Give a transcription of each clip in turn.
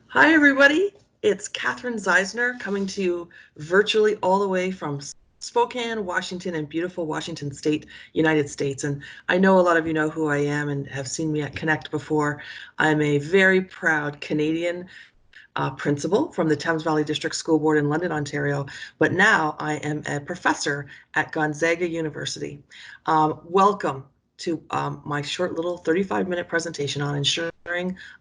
Hi, everybody. It's Catherine Zeisner coming to you virtually all the way from Spokane, Washington, and beautiful Washington State, United States. And I know a lot of you know who I am and have seen me at Connect before. I'm a very proud Canadian principal from the Thames Valley District School Board in London, Ontario, but now I am a professor at Gonzaga University. Welcome to my short little 35-minute presentation on ensuring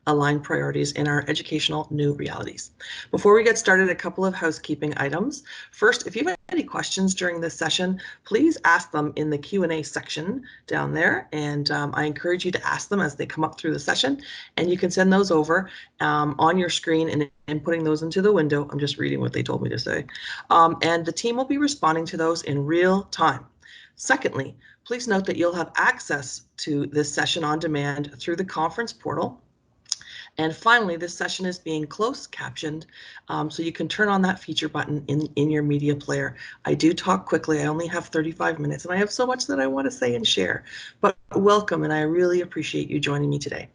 aligned priorities in our educational new realities. Before we get started, a couple of housekeeping items. First, if you have any questions during this session, please ask them in the Q&A section down there, and I encourage you to ask them as they come up through the session, and you can send those over on your screen and putting those into the window. I'm just reading what they told me to say. And the team will be responding to those in real time. Secondly, please note that you'll have access to this session on demand through the conference portal. And finally, this session is being closed captioned, so you can turn on that feature button in your media player. I do talk quickly. I only have 35 minutes, and I have so much that I want to say and share. But welcome, and I really appreciate you joining me today.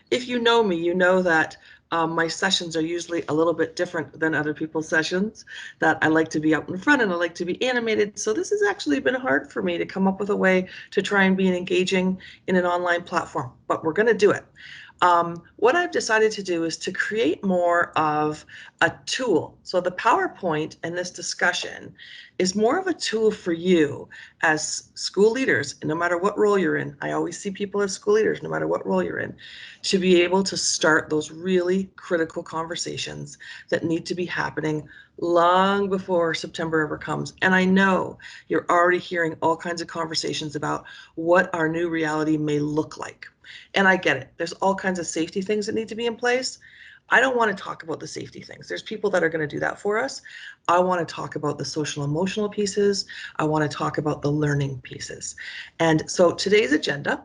If you know me, you know that my sessions are usually a little bit different than other people's sessions, that I like to be out in front and I like to be animated. So this has actually been hard for me to come up with a way to try and be engaging in an online platform, but we're going to do it. What I've decided to do is to create more of a tool. So the PowerPoint and this discussion is more of a tool for you as school leaders, no matter what role you're in. I always see people as school leaders, no matter what role you're in, to be able to start those really critical conversations that need to be happening long before September ever comes. And I know you're already hearing all kinds of conversations about what our new reality may look like. And I get it. There's all kinds of safety things that need to be in place. I don't want to talk about the safety things. There's people that are going to do that for us. I want to talk about the social emotional pieces. I want to talk about the learning pieces. And so today's agenda,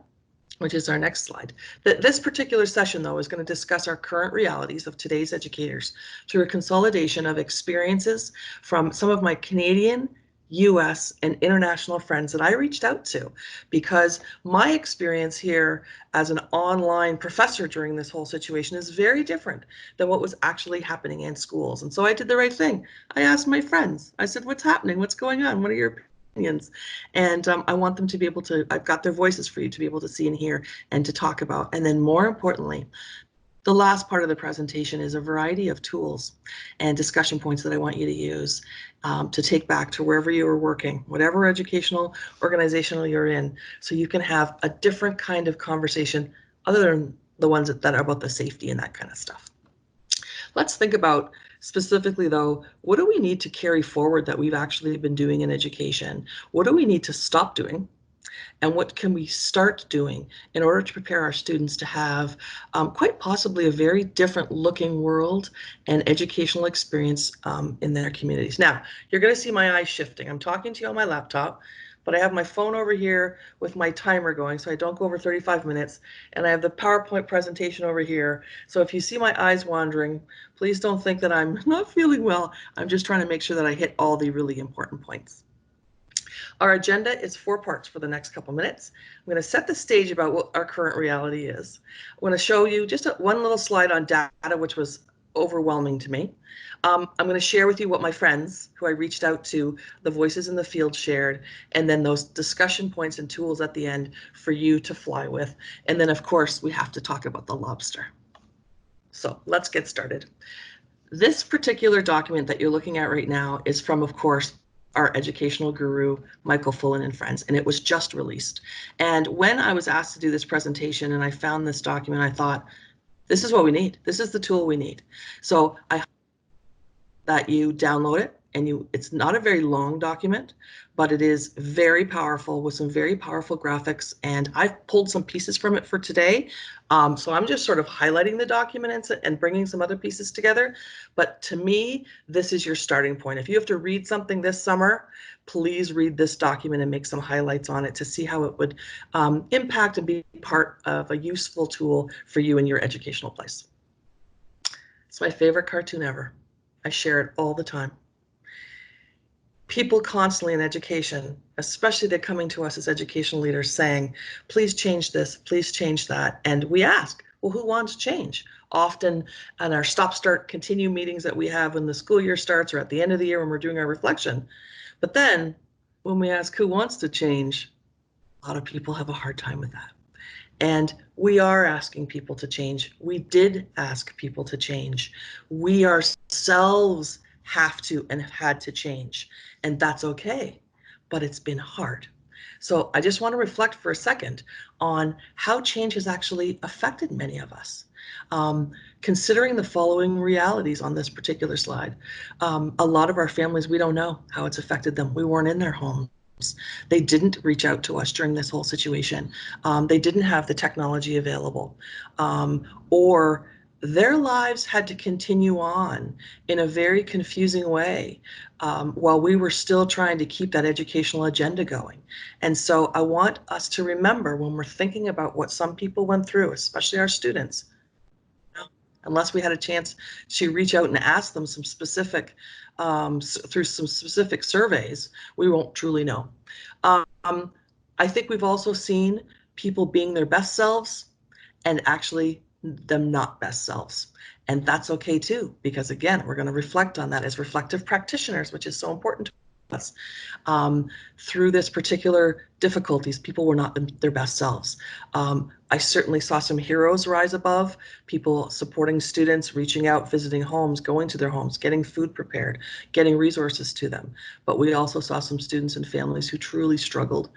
which is our next slide. This particular session, though, is going to discuss our current realities of today's educators through a consolidation of experiences from some of my Canadian, US, and international friends that I reached out to, because my experience here as an online professor during this whole situation is very different than what was actually happening in schools. And so I did the right thing. I asked my friends. I said, what's happening? What's going on? What are your opinions? And I want them to be able to, I've got their voices for you to be able to see and hear and to talk about. And then more importantly, the last part of the presentation is a variety of tools and discussion points that I want you to use to take back to wherever you are working, whatever educational organizational you're in, so you can have a different kind of conversation other than the ones that are about the safety and that kind of stuff. Let's think about specifically, though, what do we need to carry forward that we've actually been doing in education? What do we need to stop doing? And what can we start doing in order to prepare our students to have quite possibly a very different looking world and educational experience in their communities? Now, you're going to see my eyes shifting. I'm talking to you on my laptop, but I have my phone over here with my timer going so I don't go over 35 minutes, and I have the PowerPoint presentation over here. So if you see my eyes wandering, please don't think that I'm not feeling well. I'm just trying to make sure that I hit all the really important points. Our agenda is 4 parts for the next couple minutes. I'm going to set the stage about what our current reality is. I'm going to show you just one little slide on data, which was overwhelming to me. I'm going to share with you what my friends who I reached out to, the voices in the field, shared, and then those discussion points and tools at the end for you to fly with. And then, of course, we have to talk about the lobster. So let's get started. This particular document that you're looking at right now is from, of course, our educational guru, Michael Fullen and friends, and it was just released. And when I was asked to do this presentation and I found this document, I thought, this is what we need. This is the tool we need. So I hope that you download it, and it's not a very long document, but it is very powerful with some very powerful graphics, and I've pulled some pieces from it for today. So I'm just sort of highlighting the document and bringing some other pieces together. But to me, this is your starting point. If you have to read something this summer, please read this document and make some highlights on it to see how it would impact and be part of a useful tool for you in your educational place. It's my favorite cartoon ever. I share it all the time. People constantly in education, especially they're coming to us as educational leaders saying, please change this, please change that. And we ask, well, who wants change? often on our stop, start, continue meetings that we have when the school year starts or at the end of the year when we're doing our reflection. But then when we ask who wants to change, a lot of people have a hard time with that. And we are asking people to change. We did ask people to change. We ourselves have to and have had to change. And that's okay. But it's been hard. So I just want to reflect for a second on how change has actually affected many of us. Considering the following realities on this particular slide, a lot of our families, we don't know how it's affected them. We weren't in their homes. They didn't reach out to us during this whole situation. They didn't have the technology available, or their lives had to continue on in a very confusing way while we were still trying to keep that educational agenda going. And so I want us to remember when we're thinking about what some people went through, especially our students, unless we had a chance to reach out and ask them some specific, through some specific surveys, we won't truly know. I think we've also seen people being their best selves and actually them not best selves. And that's okay too, because again, we're going to reflect on that as reflective practitioners, which is so important to us. Through this particular difficulties, people were not their best selves. I certainly saw some heroes rise above, people supporting students, reaching out, visiting homes, going to their homes, getting food prepared, getting resources to them. But we also saw some students and families who truly struggled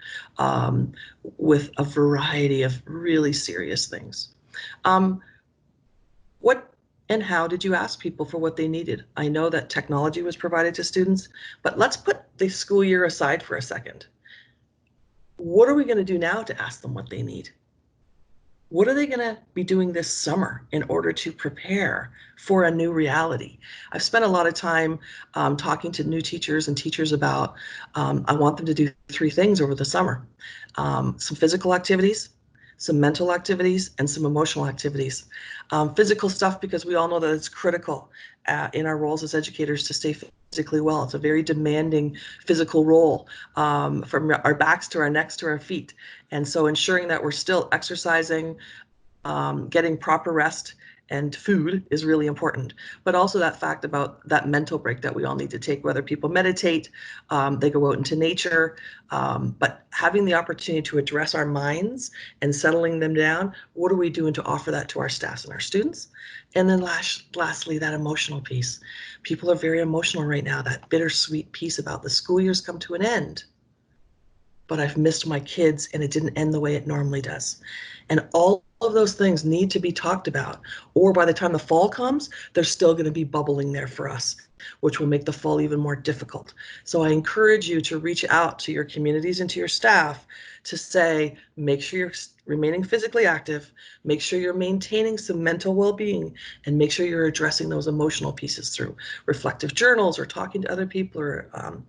with a variety of really serious things. What and how did you ask people for what they needed? I know that technology was provided to students, but let's put the school year aside for a second. What are we going to do now to ask them what they need? What are they going to be doing this summer in order to prepare for a new reality? I've spent a lot of time talking to new teachers and teachers about, I want them to do 3 things over the summer. Some physical activities, some mental activities, and some emotional activities. Physical stuff, because we all know that it's critical in our roles as educators to stay physically well. It's a very demanding physical role, from our backs to our necks to our feet. And so ensuring that we're still exercising, getting proper rest and food is really important. But also that fact about that mental break that we all need to take, whether people meditate, they go out into nature, but having the opportunity to address our minds and settling them down, what are we doing to offer that to our staff and our students? And then lastly, that emotional piece. People are very emotional right now, that bittersweet piece about the school year's come to an end, but I've missed my kids and it didn't end the way it normally does. And all of those things need to be talked about, or by the time the fall comes, they're still going to be bubbling there for us, which will make the fall even more difficult. So I encourage you to reach out to your communities and to your staff to say, make sure you're remaining physically active, make sure you're maintaining some mental well-being, and make sure you're addressing those emotional pieces through reflective journals or talking to other people or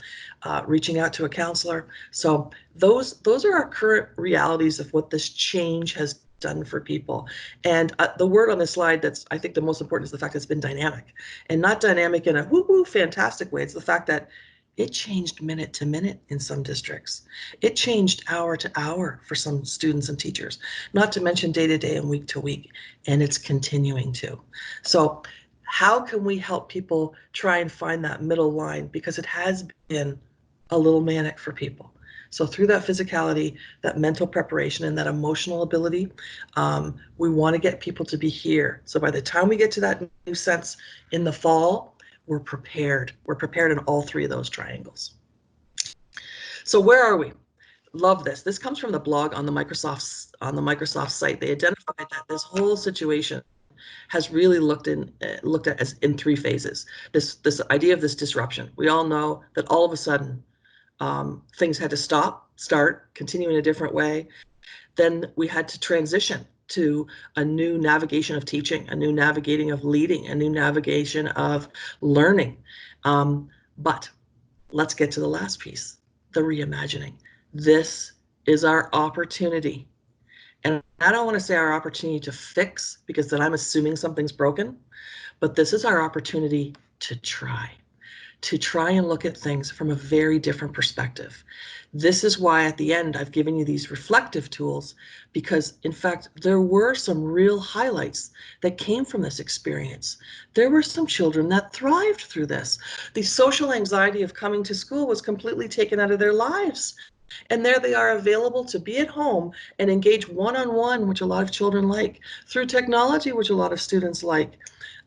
reaching out to a counselor. So those are our current realities of what this change has done for people. And the word on this slide that's I think the most important is the fact that it's been dynamic, and not dynamic in a woo-woo fantastic way. It's the fact that it changed minute to minute in some districts. It changed hour to hour for some students and teachers, not to mention day to day and week to week, and it's continuing to. So how can we help people try and find that middle line? Because it has been a little manic for people. So through that physicality, that mental preparation, and that emotional ability, we want to get people to be here. So by the time we get to that new sense in the fall, we're prepared. We're prepared in all 3 of those triangles. So where are we? Love this. This comes from the blog on the Microsoft site. They identified that this whole situation has really looked at as in 3 phases. This idea of this disruption. We all know that all of a sudden things had to stop, start, continue in a different way. Then we had to transition to a new navigation of teaching, a new navigating of leading, a new navigation of learning. But let's get to the last piece, the reimagining. This is our opportunity. And I don't want to say our opportunity to fix, because then I'm assuming something's broken, but this is our opportunity to try to try and look at things from a very different perspective. This is why at the end I've given you these reflective tools, because in fact there were some real highlights that came from this experience. There were some children that thrived through this. The social anxiety of coming to school was completely taken out of their lives. And there they are, available to be at home and engage one-on-one, which a lot of children like, through technology, which a lot of students like.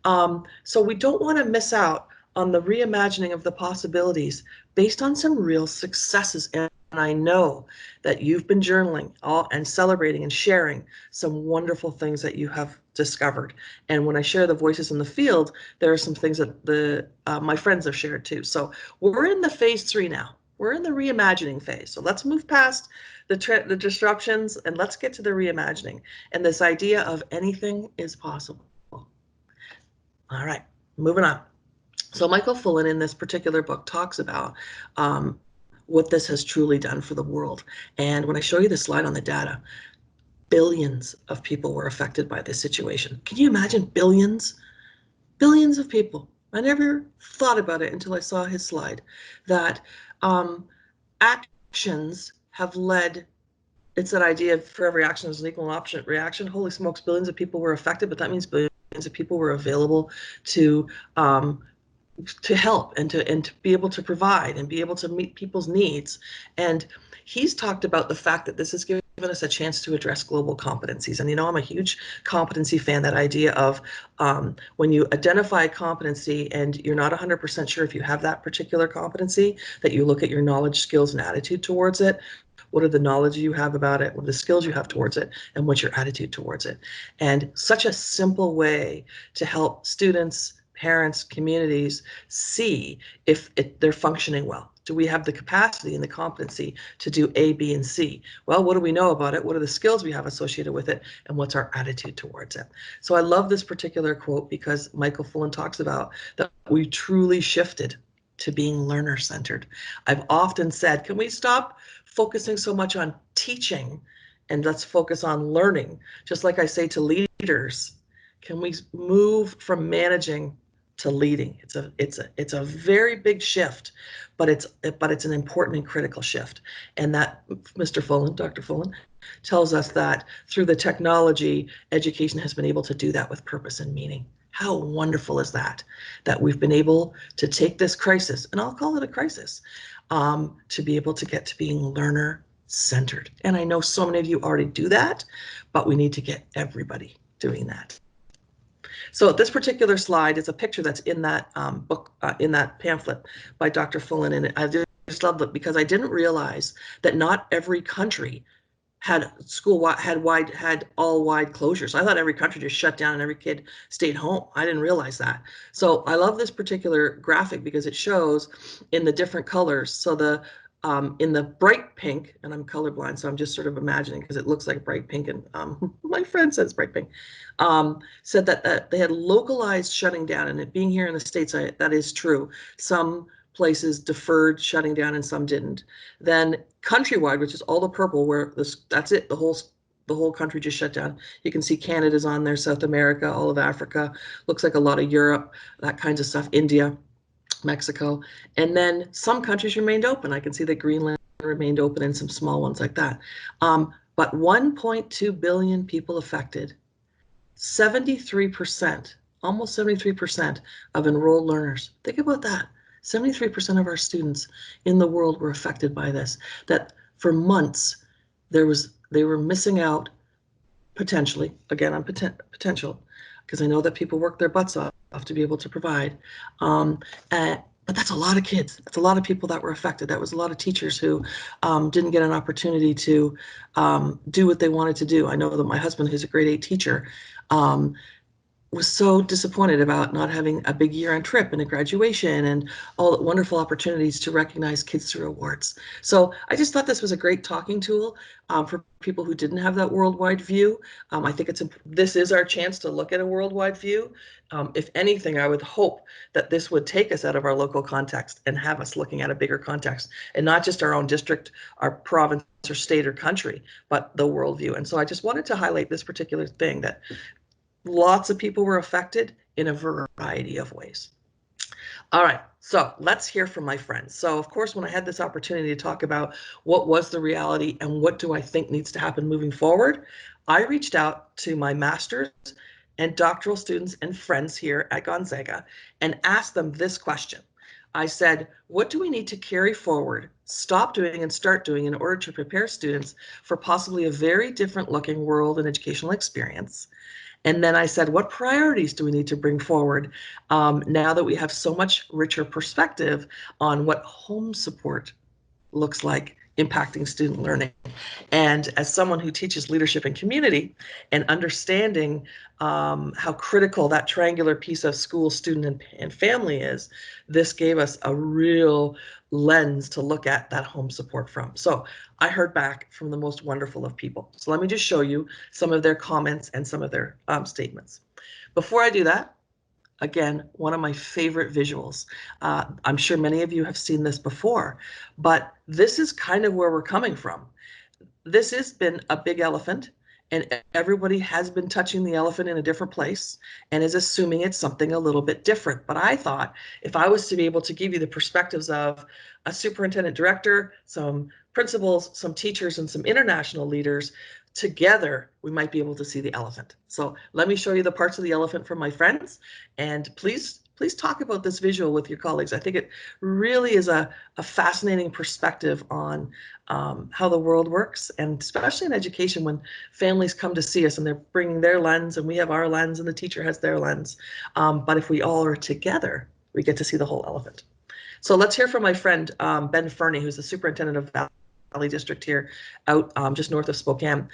So we don't want to miss out on the reimagining of the possibilities based on some real successes. And I know that you've been journaling and celebrating and sharing some wonderful things that you have discovered. And when I share the voices in the field, there are some things that my friends have shared too. So we're in the phase 3 now. We're in the reimagining phase. So let's move past the disruptions and let's get to the reimagining and this idea of anything is possible. All right, moving on. So Michael Fullan in this particular book talks about what this has truly done for the world. And when I show you the slide on the data, billions of people were affected by this situation. Can you imagine billions? Billions of people. I never thought about it until I saw his slide, that actions have led, it's that idea of for every action is an equal and opposite reaction. Holy smokes, billions of people were affected, but that means billions of people were available to help and to be able to provide and be able to meet people's needs. And he's talked about the fact that this has given us a chance to address global competencies. And I'm a huge competency fan, that idea of when you identify a competency and you're not 100% sure if you have that particular competency, that you look at your knowledge, skills, and attitude towards it. What are the knowledge you have about it? What are the skills you have towards it? And what's your attitude towards it? And such a simple way to help students, parents, communities see if they're functioning well. Do we have the capacity and the competency to do A, B, and C? Well, what do we know about it? What are the skills we have associated with it? And what's our attitude towards it? So I love this particular quote because Michael Fullan talks about that we truly shifted to being learner-centered. I've often said, can we stop focusing so much on teaching and let's focus on learning? Just like I say to leaders, can we move from managing to leading? It's a very big shift, but it's an important and critical shift. And that Mr. Fullan, Dr. Fullan, tells us that through the technology, education has been able to do that with purpose and meaning. How wonderful is that? That we've been able to take this crisis, and I'll call it a crisis, to be able to get to being learner-centered. And I know so many of you already do that, but we need to get everybody doing that. So this particular slide is a picture that's in that book, in that pamphlet by Dr. Fullan, and I just love it because I didn't realize that not every country had all wide closures. I thought every country just shut down and every kid stayed home. I didn't realize that. So I love this particular graphic because it shows in the different colors. So in the bright pink, and I'm colorblind, so I'm just sort of imagining because it looks like bright pink, and my friend says bright pink, said that they had localized shutting down, and it being here in the States, that is true. Some places deferred shutting down and some didn't. Then countrywide, which is all the purple, where that's it, the whole country just shut down. You can see Canada's on there, South America, all of Africa, looks like a lot of Europe, that kinds of stuff, India, Mexico. And then some countries remained open. I can see that Greenland remained open and some small ones like that. But 1.2 billion people affected, 73%, almost 73% of enrolled learners. Think about that. 73% of our students in the world were affected by this. That for months, they were missing out potentially, again, on potential, because I know that people work their butts off to be able to provide. But that's a lot of kids. That's a lot of people that were affected. That was a lot of teachers who didn't get an opportunity to do what they wanted to do. I know that my husband, who's a grade 8 teacher, was so disappointed about not having a big year-end trip and a graduation and all the wonderful opportunities to recognize kids through awards. So I just thought this was a great talking tool for people who didn't have that worldwide view. I think this is our chance to look at a worldwide view. If anything, I would hope that this would take us out of our local context and have us looking at a bigger context, and not just our own district, our province or state or country, but the worldview. And so I just wanted to highlight this particular thing, that lots of people were affected in a variety of ways. All right, So let's hear from my friends. So of course, when I had this opportunity to talk about what was the reality and what do I think needs to happen moving forward, I reached out to my master's and doctoral students and friends here at Gonzaga and asked them this question. I said, what do we need to carry forward, stop doing and start doing in order to prepare students for possibly a very different looking world and educational experience? And then I said, what priorities do we need to bring forward now that we have so much richer perspective on what home support looks like impacting student learning? And as someone who teaches leadership and community and understanding how critical that triangular piece of school, student, and family is, this gave us a real lens to look at that home support from. So I heard back from the most wonderful of people. So let me just show you some of their comments and some of their statements. Before I do that, again, one of my favorite visuals. I'm sure many of you have seen this before, but this is kind of where we're coming from. This has been a big elephant, and everybody has been touching the elephant in a different place and is assuming it's something a little bit different. But I thought if I was to be able to give you the perspectives of a superintendent director, some principals, some teachers, and some international leaders, together we might be able to see the elephant. So let me show you the parts of the elephant from my friends, and please talk about this visual with your colleagues. I think it really is a fascinating perspective on how the world works, and especially in education when families come to see us and they're bringing their lens and we have our lens and the teacher has their lens. But if we all are together, we get to see the whole elephant. So let's hear from my friend Ben Fernie, who's the superintendent of Valley District here out just north of Spokane.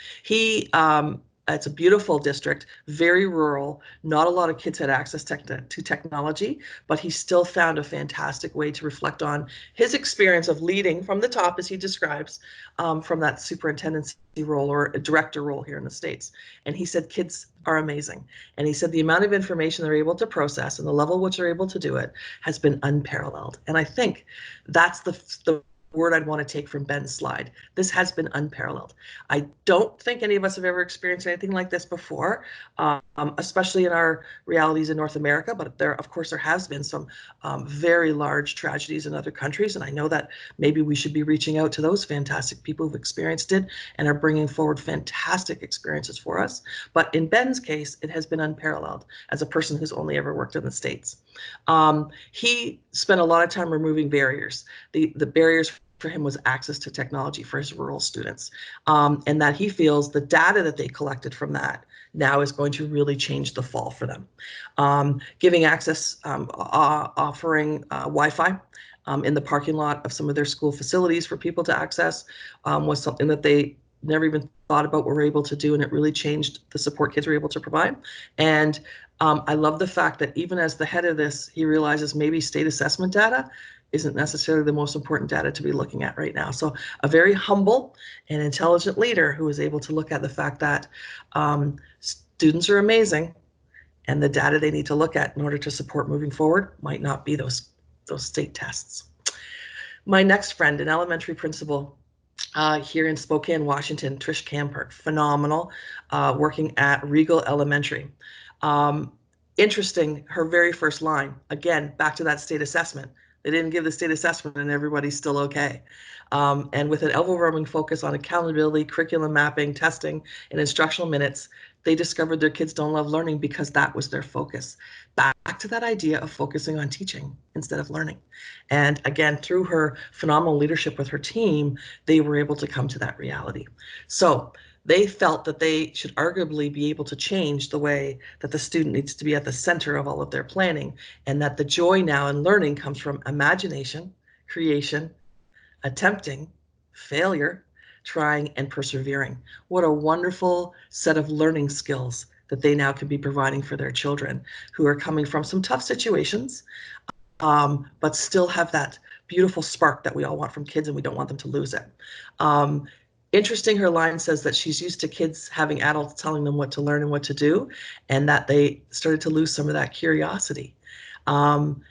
It's a beautiful district, very rural. Not a lot of kids had access to technology, but he still found a fantastic way to reflect on his experience of leading from the top, as he describes, from that superintendency role or a director role here in the States. And he said kids are amazing. And he said the amount of information they're able to process and the level which they're able to do it has been unparalleled. And I think that's the word I'd want to take from Ben's slide. This has been unparalleled. I don't think any of us have ever experienced anything like this before, especially in our realities in North America, but of course, there has been some very large tragedies in other countries, and I know that maybe we should be reaching out to those fantastic people who've experienced it and are bringing forward fantastic experiences for us. But in Ben's case, it has been unparalleled as a person who's only ever worked in the States. He spent a lot of time removing barriers. The barriers for him was access to technology for his rural students, and that he feels the data that they collected from that now is going to really change the fall for them. Giving access, offering Wi-Fi in the parking lot of some of their school facilities for people to access was something that they never even thought about what we're able to do, and it really changed the support kids were able to provide. And I love the fact that even as the head of this, he realizes maybe state assessment data isn't necessarily the most important data to be looking at right now. So a very humble and intelligent leader who is able to look at the fact that students are amazing, and the data they need to look at in order to support moving forward might not be those state tests. My next friend, an elementary principal here in Spokane, Washington, Trish Campert, phenomenal, working at Regal Elementary. Interesting, her very first line, again, back to that state assessment. They didn't give the state assessment and everybody's still okay. And with an overwhelming focus on accountability, curriculum mapping, testing, and instructional minutes, they discovered their kids don't love learning because that was their focus. Back to that idea of focusing on teaching instead of learning. And again, through her phenomenal leadership with her team, they were able to come to that reality. So they felt that they should arguably be able to change the way that the student needs to be at the center of all of their planning, and that the joy now in learning comes from imagination, creation, attempting, failure, trying, and persevering. What a wonderful set of learning skills that they now can be providing for their children who are coming from some tough situations, but still have that beautiful spark that we all want from kids, and we don't want them to lose it. Interesting, her line says that she's used to kids having adults telling them what to learn and what to do, and that they started to lose some of that curiosity. And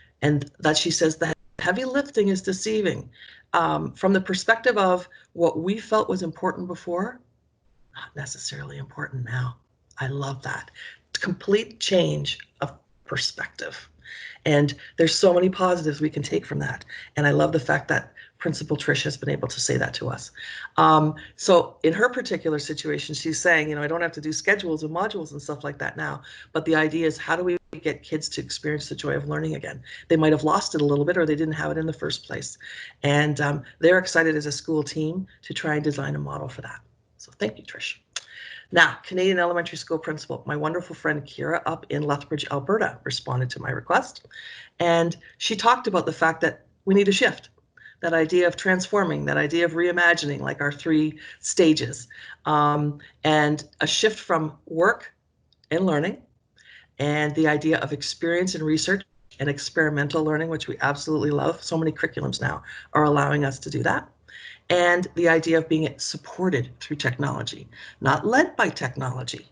that she says that heavy lifting is deceiving. From the perspective of what we felt was important before, not necessarily important now. I love that. Complete change of perspective. And there's so many positives we can take from that. And I love the fact that Principal Trish has been able to say that to us. So in her particular situation, she's saying, I don't have to do schedules and modules and stuff like that now. But the idea is, how do we get kids to experience the joy of learning again? They might have lost it a little bit, or they didn't have it in the first place. And they're excited as a school team to try and design a model for that. So thank you, Trish. Now, Canadian elementary school principal, my wonderful friend Kira up in Lethbridge, Alberta, responded to my request. And she talked about the fact that we need a shift, that idea of transforming, that idea of reimagining, like our 3 stages, and a shift from work and learning, and the idea of experience and research and experimental learning, which we absolutely love. So many curriculums now are allowing us to do that. And the idea of being supported through technology, not led by technology,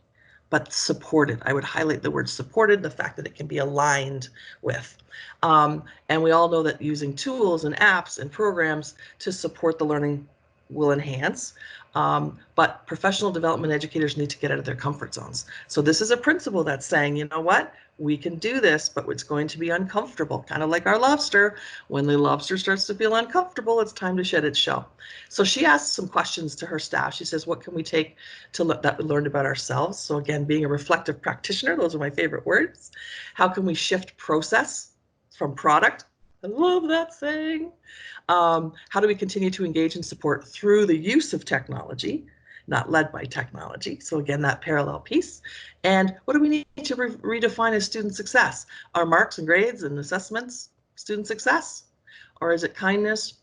but supported. I would highlight the word supported, the fact that it can be aligned with. And we all know that using tools and apps and programs to support the learning will enhance. But professional development educators need to get out of their comfort zones. So this is a principle that's saying, you know what? We can do this, but it's going to be uncomfortable, kind of like our lobster. When the lobster starts to feel uncomfortable, it's time to shed its shell. So she asked some questions to her staff. She says, what can we take that we learned about ourselves? So again, being a reflective practitioner, those are my favorite words. How can we shift process from product? I love that saying. How do we continue to engage and support through the use of technology, not led by technology? So again, that parallel piece. And what do we need to redefine as student success? Are marks and grades and assessments student success? Or is it kindness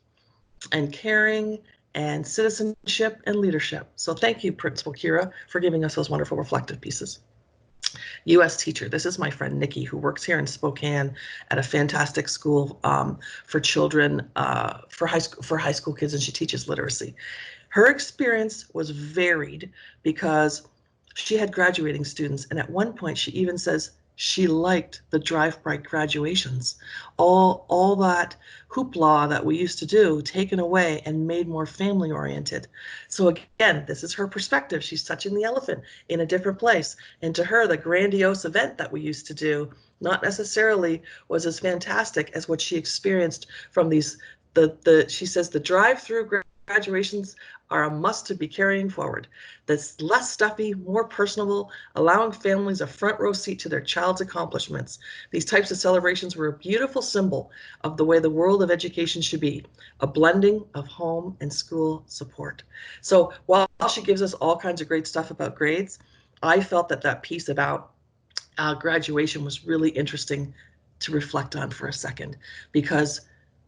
and caring and citizenship and leadership? So thank you, Principal Kira, for giving us those wonderful reflective pieces. U.S. teacher. This is my friend Nikki, who works here in Spokane at a fantastic school for children, for high school kids, and she teaches literacy. Her experience was varied because she had graduating students, and at one point she even says she liked the drive-by graduations, all that hoopla that we used to do taken away and made more family oriented. So again, this is her perspective. She's touching the elephant in a different place. And to her, the grandiose event that we used to do not necessarily was as fantastic as what she experienced from these, she says the drive-through graduations are a must to be carrying forward. That's less stuffy, more personable, allowing families a front row seat to their child's accomplishments. These types of celebrations were a beautiful symbol of the way the world of education should be, a blending of home and school support. So while she gives us all kinds of great stuff about grades, I felt that piece about graduation was really interesting to reflect on for a second, because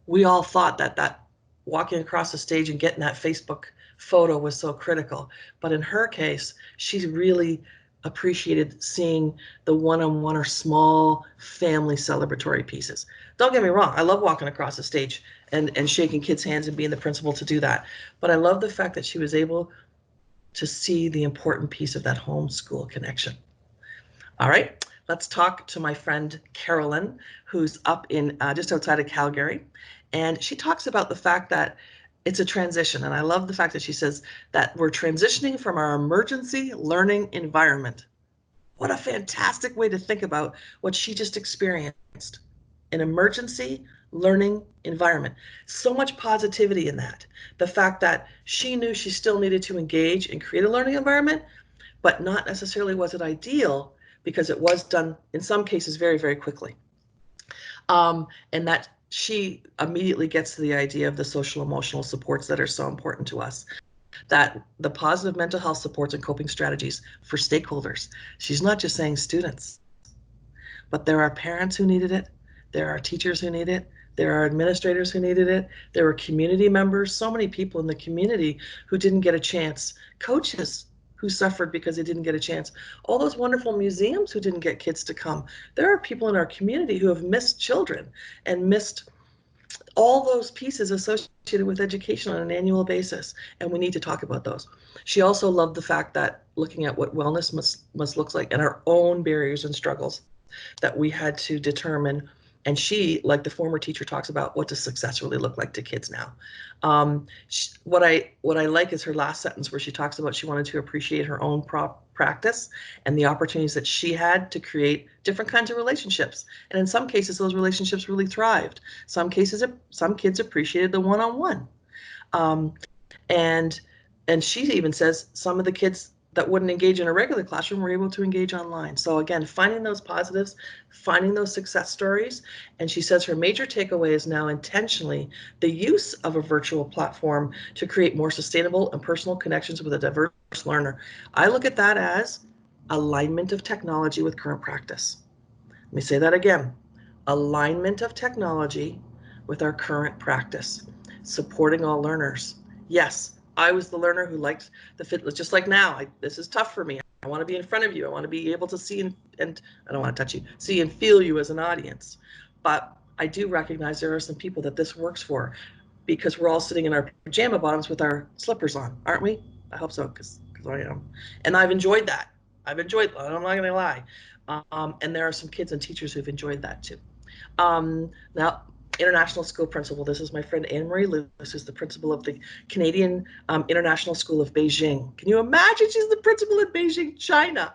we all thought that walking across the stage and getting that Facebook photo was so critical. But in her case, she really appreciated seeing the one-on-one or small family celebratory pieces. Don't get me wrong, I love walking across the stage and shaking kids' hands and being the principal to do that. But I love the fact that she was able to see the important piece of that home-school connection. All right, let's talk to my friend Carolyn, who's up in just outside of Calgary. And she talks about the fact that it's a transition. And I love the fact that she says that we're transitioning from our emergency learning environment. What a fantastic way to think about what she just experienced. An emergency learning environment. So much positivity in that. The fact that she knew she still needed to engage and create a learning environment, but not necessarily was it ideal, because it was done in some cases very, very quickly. And that she immediately gets to the idea of the social emotional supports that are so important to us, that the positive mental health supports and coping strategies for stakeholders. She's not just saying students, but there are parents who needed it. There are teachers who need it. There are administrators who needed it. There were community members, so many people in the community who didn't get a chance, coaches who suffered because they didn't get a chance, all those wonderful museums who didn't get kids to come. There are people in our community who have missed children and missed all those pieces associated with education on an annual basis, and we need to talk about those. She also loved the fact that looking at what wellness must look like and our own barriers and struggles, that we had to determine And she, like the former teacher, talks about what does success really look like to kids now. What I like is her last sentence where she talks about she wanted to appreciate her own practice and the opportunities that she had to create different kinds of relationships. And in some cases, those relationships really thrived. Some kids appreciated the one-on-one. Um, and she even says some of the kids that wouldn't engage in a regular classroom were able to engage online. So again, finding those positives, finding those success stories. And she says her major takeaway is now intentionally the use of a virtual platform to create more sustainable and personal connections with a diverse learner. I look at that as alignment of technology with current practice. Let me say that again. Alignment of technology with our current practice, supporting all learners. Yes, I was the learner who liked the fit, just like now. This is tough for me. I want to be in front of you. I want to be able to see and I don't want to touch you, see and feel you as an audience. But I do recognize there are some people that this works for, because we're all sitting in our pajama bottoms with our slippers on, aren't we? I hope so, because I am. And I've enjoyed that. I'm not going to lie. And there are some kids and teachers who've enjoyed that too. Now, international school principal. This is my friend Anne-Marie Lewis, who's the principal of the Canadian International School of Beijing. Can you imagine? She's the principal at Beijing, China.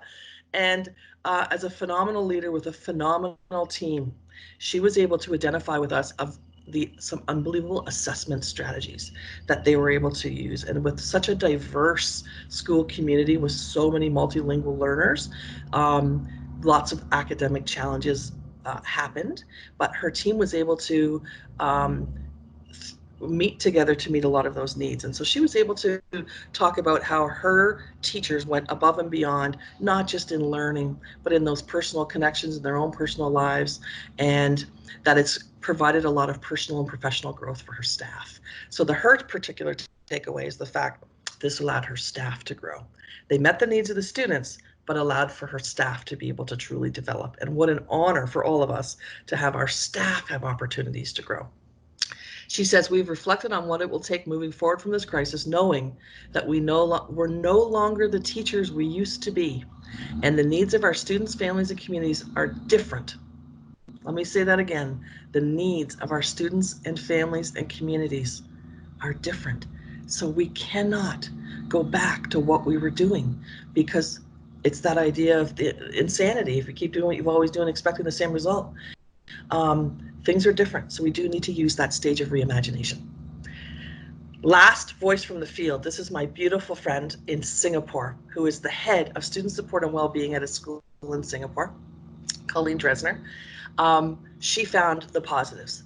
And as a phenomenal leader with a phenomenal team, she was able to identify with us of some unbelievable assessment strategies that they were able to use. And with such a diverse school community with so many multilingual learners, lots of academic challenges happened, but her team was able to meet together to meet a lot of those needs. And so she was able to talk about how her teachers went above and beyond, not just in learning, but in those personal connections in their own personal lives, and that it's provided a lot of personal and professional growth for her staff. So her particular takeaway is the fact this allowed her staff to grow. They met the needs of the students, but allowed for her staff to be able to truly develop. And what an honor for all of us to have our staff have opportunities to grow. She says, we've reflected on what it will take moving forward from this crisis, knowing that we're no longer the teachers we used to be, and the needs of our students, families, and communities are different. Let me say that again. The needs of our students and families and communities are different. So we cannot go back to what we were doing, because it's that idea of the insanity. If you keep doing what you've always done, expecting the same result, things are different. So we do need to use that stage of reimagination. Last voice from the field. This is my beautiful friend in Singapore, who is the head of student support and well-being at a school in Singapore, Colleen. She found the positives.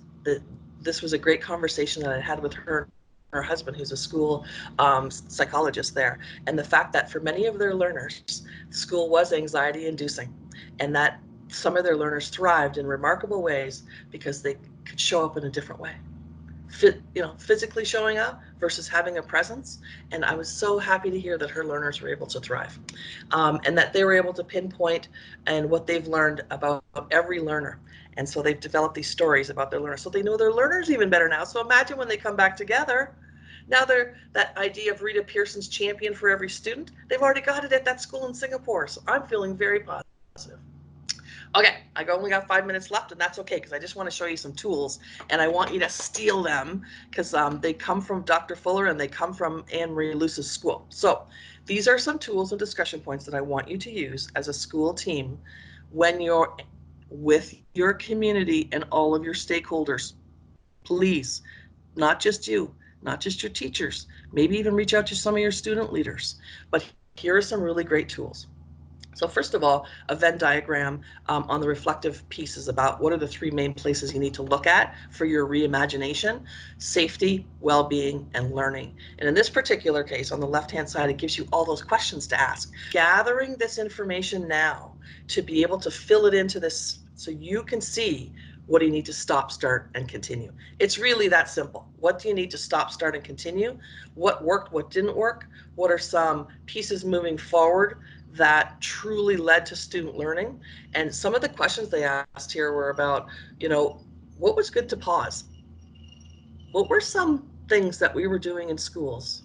This was a great conversation that I had with her husband, who's a school psychologist there, and the fact that for many of their learners, school was anxiety inducing, and that some of their learners thrived in remarkable ways because they could show up in a different way. Physically showing up versus having a presence. And I was so happy to hear that her learners were able to thrive, and that they were able to pinpoint and what they've learned about every learner. And so they've developed these stories about their learners, so they know their learners even better now. So imagine when they come back together. Now that idea of Rita Pearson's champion for every student, they've already got it at that school in Singapore. So I'm feeling very positive. Okay, I only got 5 minutes left, and that's okay, because I just want to show you some tools, and I want you to steal them, because they come from Dr. Fuller and they come from Anne-Marie Luce's school. So these are some tools and discussion points that I want you to use as a school team when you're with your community and all of your stakeholders. Please, not just you, not just your teachers, maybe even reach out to some of your student leaders. But here are some really great tools. So first of all, a Venn diagram on the reflective pieces about what are the three main places you need to look at for your reimagination: safety, well-being, and learning. And in this particular case, on the left-hand side, it gives you all those questions to ask. Gathering this information now to be able to fill it into this so you can see what do you need to stop, start, and continue. It's really that simple. What do you need to stop, start, and continue? What worked, what didn't work? What are some pieces moving forward that truly led to student learning? And some of the questions they asked here were about, what was good to pause? What were some things that we were doing in schools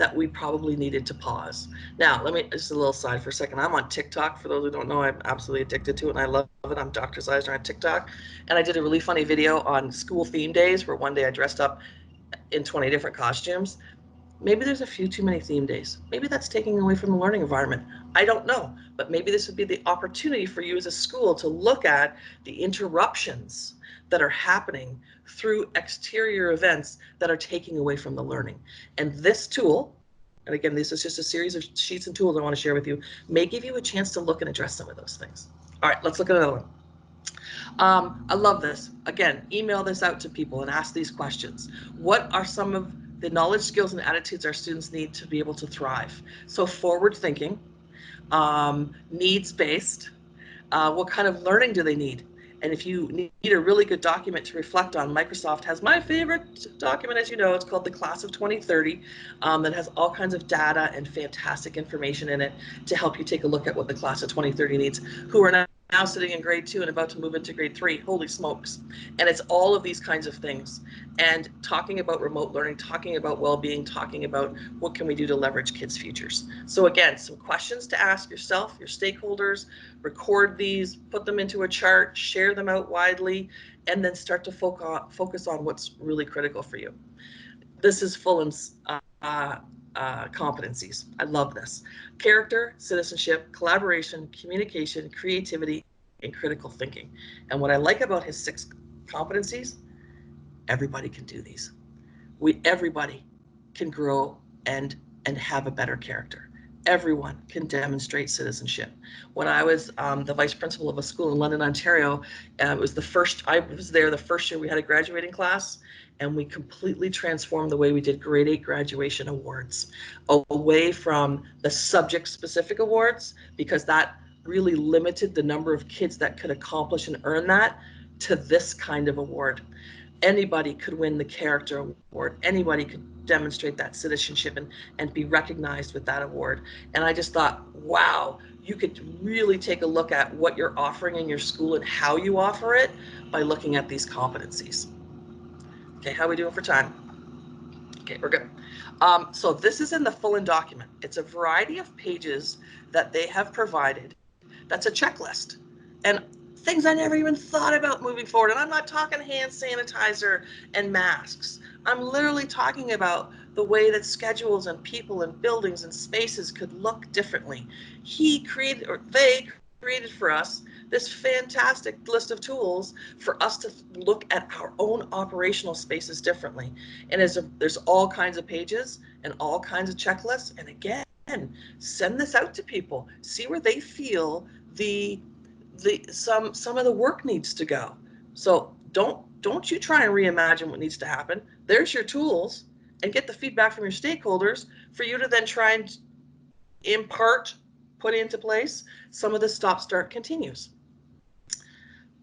that we probably needed to pause. Now, let me just a little side for a second. I'm on TikTok. For those who don't know, I'm absolutely addicted to it, and I love it. I'm Dr. Zeisner on TikTok, and I did a really funny video on school theme days where one day I dressed up in 20 different costumes. Maybe there's a few too many theme days. Maybe that's taking away from the learning environment. I don't know, but maybe this would be the opportunity for you as a school to look at the interruptions that are happening through exterior events that are taking away from the learning. And this tool, and again, this is just a series of sheets and tools I want to share with you, may give you a chance to look and address some of those things. All right, let's look at another one. I love this. Again, email this out to people and ask these questions. What are some of the knowledge, skills, and attitudes our students need to be able to thrive? So forward thinking, needs-based, what kind of learning do they need? And if you need a really good document to reflect on, Microsoft has my favorite document, as you know. It's called the Class of 2030, that has all kinds of data and fantastic information in it to help you take a look at what the Class of 2030 needs, who are now sitting in grade 2 and about to move into grade 3. Holy smokes. And it's all of these kinds of things. And talking about remote learning, talking about well-being, talking about what can we do to leverage kids' futures. So again, some questions to ask yourself, your stakeholders, record these, put them into a chart, share them out widely, and then start to focus on what's really critical for you. This is Fulham's competencies. I love this. Character, citizenship, collaboration, communication, creativity, and critical thinking. And what I like about his 6 competencies, everybody can do these. Everybody can grow and have a better character. Everyone can demonstrate citizenship. When I was the vice principal of a school in London, Ontario, I was there the first year we had a graduating class, and we completely transformed the way we did grade 8 graduation awards, away from the subject-specific awards, because that really limited the number of kids that could accomplish and earn that, to this kind of award. Anybody could win the character award. Anybody could demonstrate that citizenship and be recognized with that award. And I just thought, wow, you could really take a look at what you're offering in your school and how you offer it by looking at these competencies. Okay, how are we doing for time? Okay, we're good. So this is in the Fulham document. It's a variety of pages that they have provided. That's a checklist. And things I never even thought about moving forward. And I'm not talking hand sanitizer and masks. I'm literally talking about the way that schedules and people and buildings and spaces could look differently. They created for us this fantastic list of tools for us to look at our own operational spaces differently. And there's all kinds of pages and all kinds of checklists. And again, send this out to people. See where they feel some of the work needs to go. So don't you try and reimagine what needs to happen. There's your tools, and get the feedback from your stakeholders for you to then try and impart, put into place some of the stop-start continues.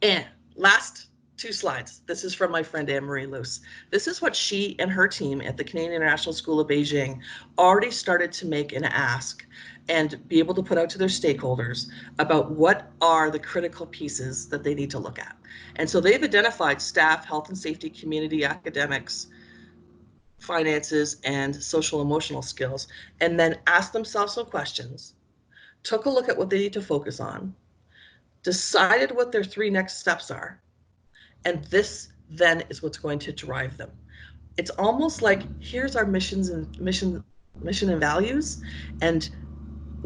And last 2 slides. This is from my friend Anne-Marie Luce. This is what she and her team at the Canadian International School of Beijing already started to make an ask and be able to put out to their stakeholders about what are the critical pieces that they need to look at. And so they've identified staff, health and safety, community, academics, finances, and social emotional skills, and then asked themselves some questions, took a look at what they need to focus on, decided what their 3 next steps are, and this then is what's going to drive them. It's almost like, here's our mission and values, and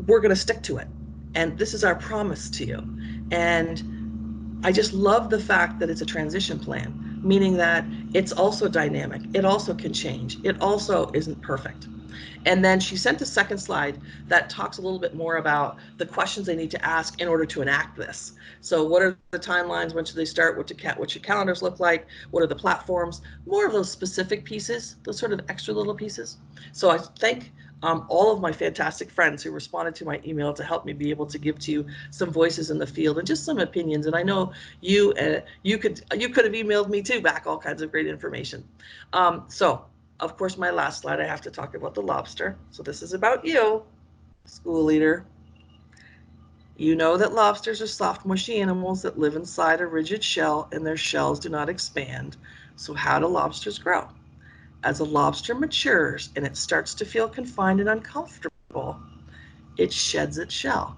we're going to stick to it. And this is our promise to you. And I just love the fact that it's a transition plan, meaning that it's also dynamic. It also can change. It also isn't perfect. And then she sent a second slide that talks a little bit more about the questions they need to ask in order to enact this. So what are the timelines? When should they start? What should calendars look like? What are the platforms? More of those specific pieces, those sort of extra little pieces. So I thank all of my fantastic friends who responded to my email to help me be able to give to you some voices in the field and just some opinions. And I know you could have emailed me too back all kinds of great information. So of course, my last slide, I have to talk about the lobster. So this is about you, school leader. You know that lobsters are soft, mushy animals that live inside a rigid shell, and their shells do not expand. So how do lobsters grow? As a lobster matures and it starts to feel confined and uncomfortable, it sheds its shell.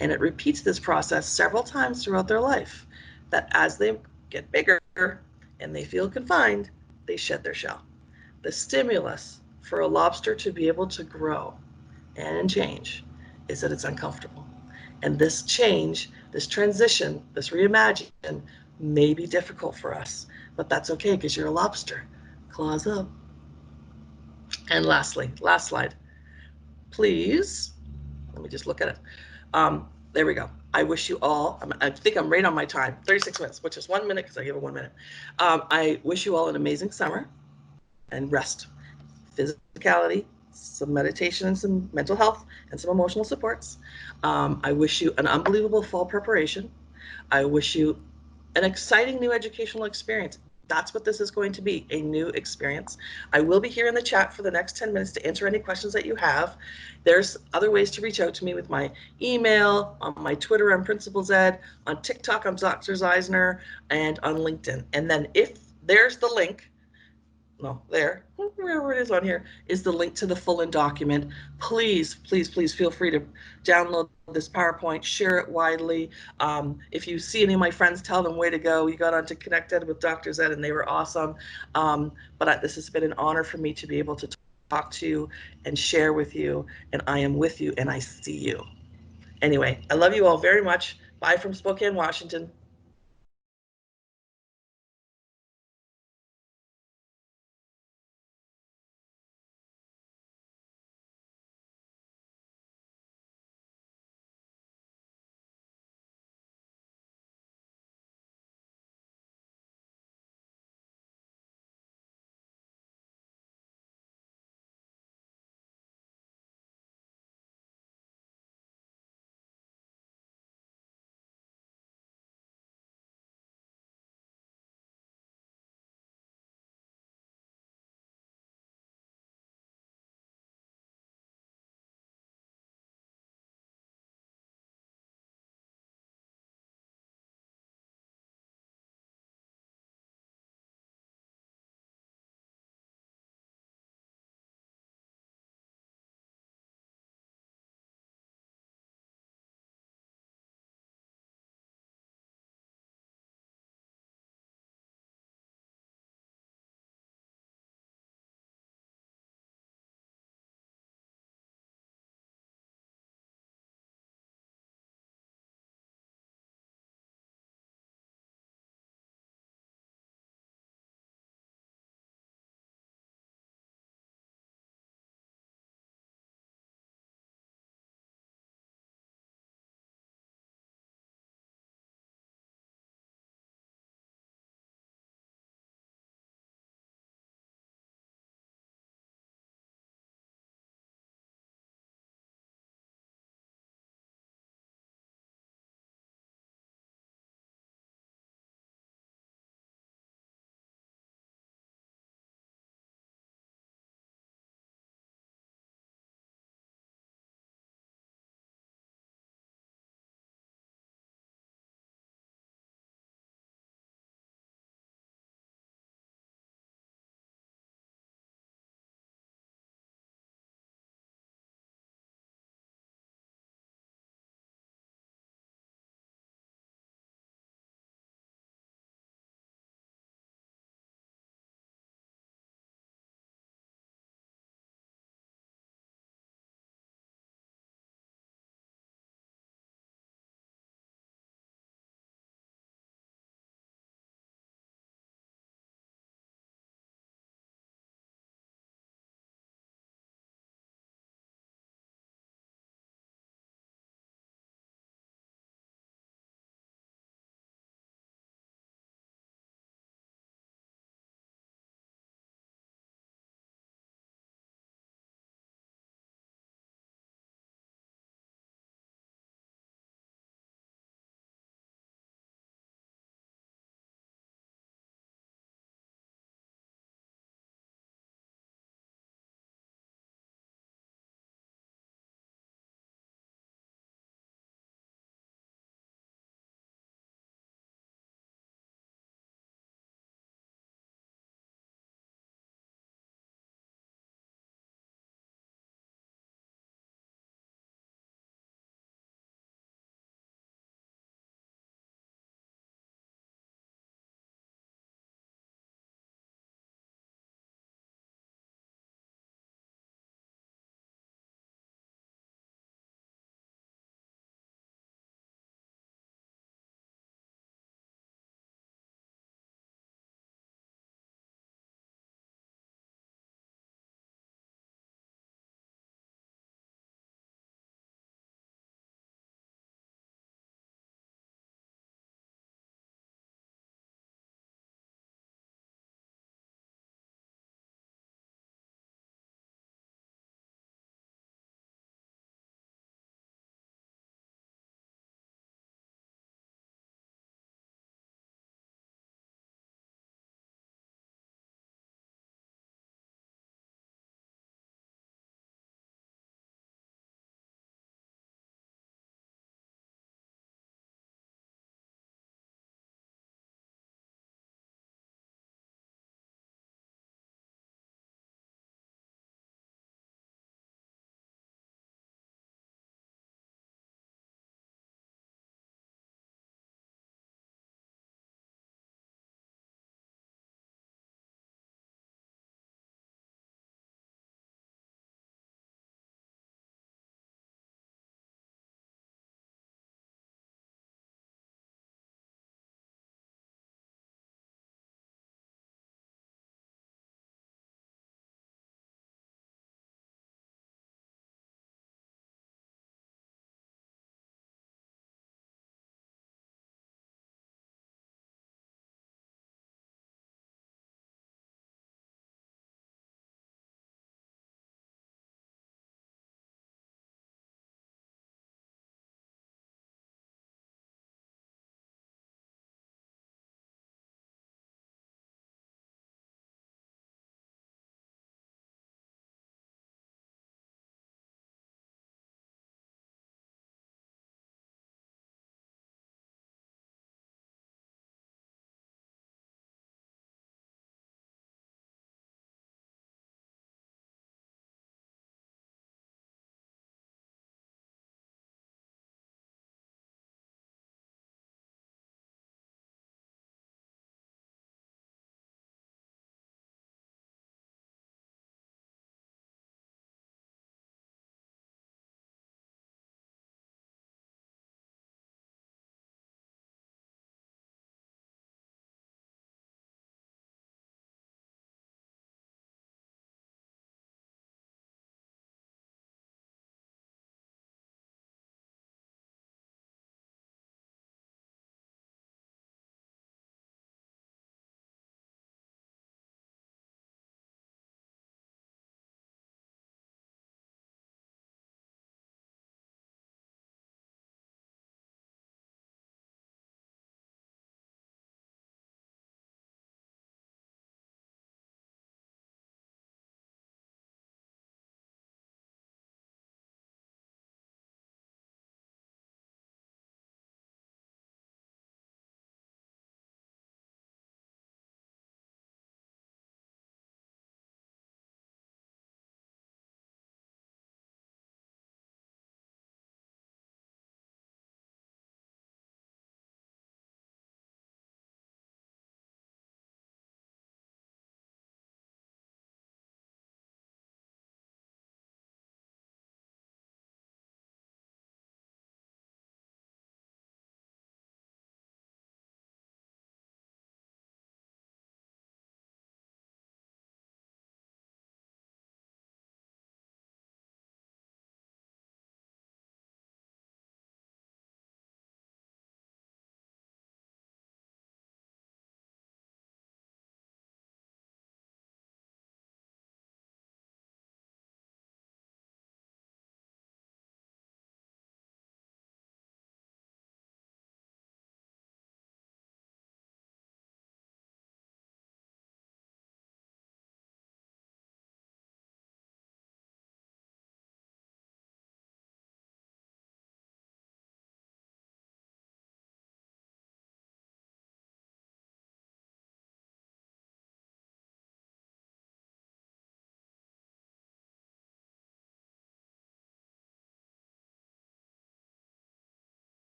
And it repeats this process several times throughout their life, that as they get bigger and they feel confined, they shed their shell. The stimulus for a lobster to be able to grow and change is that it's uncomfortable. And this change, this transition, this reimagine may be difficult for us, but that's okay because you're a lobster. Claws up. And lastly, last slide, please. Let me just look at it. There we go. I wish you all, I think I'm right on my time, 36 minutes, which is 1 minute because I give it 1 minute. I wish you all an amazing summer and rest, physicality, some meditation and some mental health and some emotional supports. I wish you an unbelievable fall preparation. I wish you an exciting new educational experience. That's what this is going to be, a new experience. I will be here in the chat for the next 10 minutes to answer any questions that you have. There's other ways to reach out to me with my email, on my Twitter, I'm Principal Ed, on TikTok, I'm Dr. Zeisner, and on LinkedIn. And then if there's the link, no, there, wherever it is on here, is the link to the full-in document. Please, please, please feel free to download this PowerPoint, share it widely. If you see any of my friends, tell them way to go. You got onto Connected with Dr. Zed and they were awesome. This has been an honor for me to be able to talk to you and share with you, and I am with you and I see you. Anyway, I love you all very much. Bye from Spokane, Washington.